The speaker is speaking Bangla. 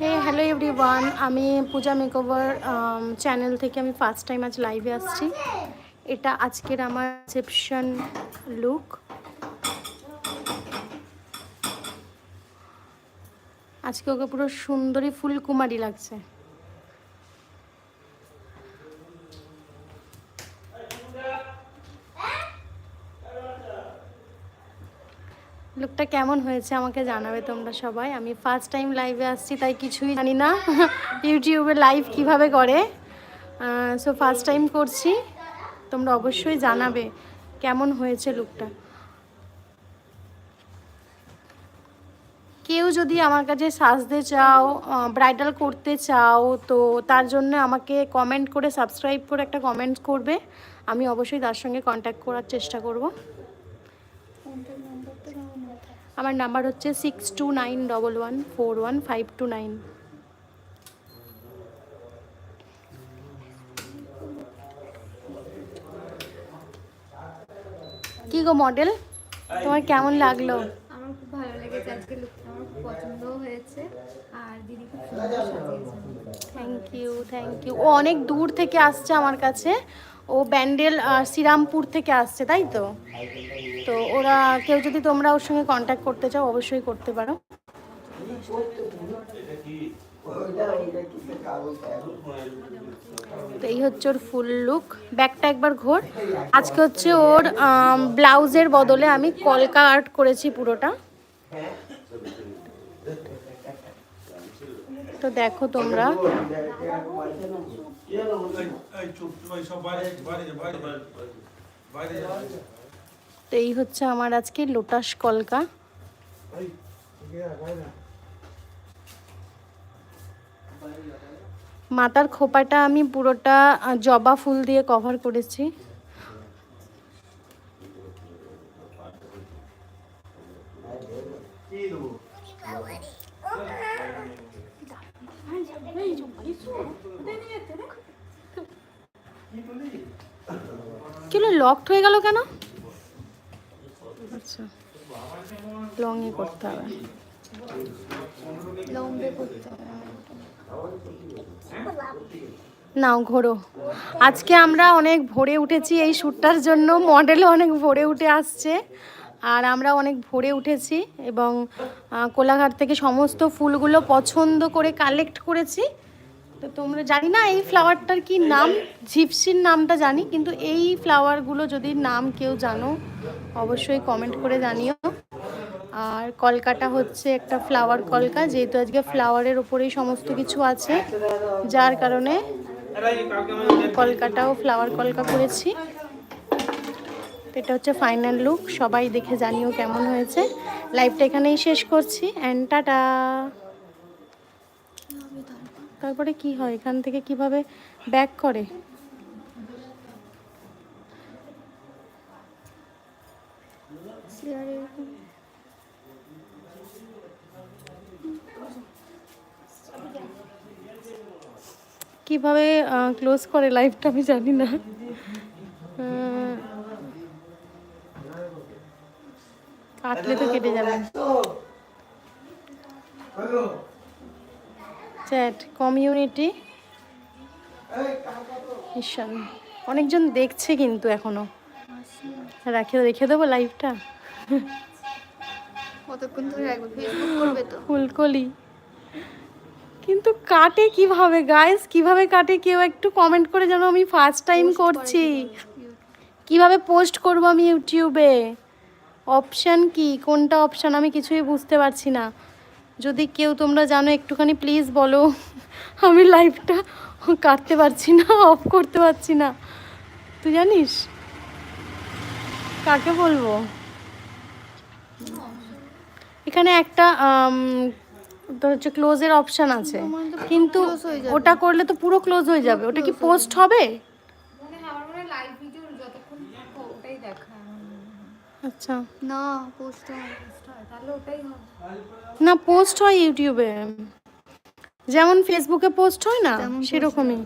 হে হ্যালো এভরিওয়ান, আমি পূজা মেকওভার চ্যানেল থেকে আমি ফার্স্ট টাইম আজ লাইভে আসছি। এটা আজকের আমার রিসেপশন লুক। আজকে ওকে পুরো সুন্দরী ফুলকুমারী লাগছে। লুকটা কেমন হয়েছে আমাকে জানাবে তোমরা সবাই। আমি ফার্স্ট টাইম লাইভে আসছি, তাই কিছুই জানি না ইউটিউবে লাইভ কিভাবে করে। সো ফার্স্ট টাইম করছি, তোমরা অবশ্যই জানাবে কেমন হয়েছে লুকটা। কেউ যদি আমার কাছে সাজতে চাও, ব্রাইডাল করতে চাও, তো তার জন্য আমাকে কমেন্ট করে সাবস্ক্রাইব করে একটা কমেন্ট করবে। আমি অবশ্যই তার সঙ্গে কন্ট্যাক্ট করার চেষ্টা করব। আমার নাম্বার হচ্ছে 6291141529। কি গো মডেল, তোমার কেমন লাগলো? আমার খুব ভালো লেগেছে, আজকে লুকটা আমার খুব পছন্দও হয়েছে আর দিদি খুব সুন্দর সাজিয়েছেন। Thank you. ও অনেক দূর থেকে আসছে আমার কাছে, ও ব্যান্ডেল শ্রীরামপুর থেকে আসছে, তাই তো? তো ওরা কেউ যদি তোমরা ওর সঙ্গে কন্ট্যাক্ট করতে চাও অবশ্যই করতে পারো। তো এই হচ্ছে ওর ফুল লুক। ব্যাকটা একবার ঘোর। আজকে হচ্ছে ওর ব্লাউজের বদলে আমি কলকা আর্ট করেছি পুরোটা। তো দেখো তোমরা, তো এই হচ্ছে আমার আজকে লোটাস কলকা। মাথার খোপাটা আমি পুরোটা জবা ফুল দিয়ে কভার করেছি। কিলো লকড হয়ে গেল কেন? আচ্ছা, লংয়ে করতে হবে, লম্বে করতে হবে। নাও ঘোরো। আজকে আমরা অনেক ভোরে উঠেছি এই শ্যুটটার জন্য, মডেলও অনেক ভোরে উঠে আসছে আর আমরা অনেক ভোরে উঠেছি এবং কোলাঘাট থেকে সমস্ত ফুলগুলো পছন্দ করে কালেক্ট করেছি। তো তোমরা জানি না এই ফ্লাওয়ারটার কি নাম, জিপসির নামটা জানি, কিন্তু এই ফ্লাওয়ারগুলো যদি নাম কেউ জানো অবশ্যই কমেন্ট করে জানিও। আর কলকাটা হচ্ছে একটা ফ্লাওয়ার কলকা, যেহেতু আজকে ফ্লাওয়ারের ওপরেই সমস্ত কিছু আছে, যার কারণে কলকাটাও ফ্লাওয়ার কলকা করেছি। এটা হচ্ছে ফাইনাল লুক। সবাই দেখে জানিও কেমন হয়েছে। লাইভটা এখানেই শেষ করছি, অ্যান্ড টাটা। তারপরে কি হয়, এখান থেকে কিভাবে ব্যাক করে? কিভাবে ক্লোজ করে লাইভটা আমি জানি না। কাটলে তো কেটে যাবে। চ্যাট কমিউনিটি মিশন, অনেকজন দেখছে কিন্তু এখনো। রেখে দেবো লাইভটা। কতক্ষণ ধরে রাখবে? ফেসবুক করবে তো? ফুলকলি কিন্তু কাটে কিভাবে গাইস, কিভাবে কাটে কেউ একটু কমেন্ট করে জানো। আমি ফার্স্ট টাইম করছি, কিভাবে পোস্ট করব আমি ইউটিউবে? অপশান কি, কোনটা অপশান আমি কিছুই বুঝতে পারছি না। যদি কেউ তোমরা জানো একটুখানি প্লিজ বলো। আমি লাইভটা কাটতে পারছি না, অফ করতে পারছি না। তুই জানিস কাকে বলবো? এখানে একটা তো হচ্ছে ক্লোজের অপশান আছে, কিন্তু ওটা করলে তো পুরো ক্লোজ হয়ে যাবে। ওটা কি পোস্ট হবে? আচ্ছা, না পোস্ট হয়, তাহলে ওটাই হবে। না পোস্ট হয় ইউটিউবে, যেমন ফেসবুকে পোস্ট হয় না, সেরকমই।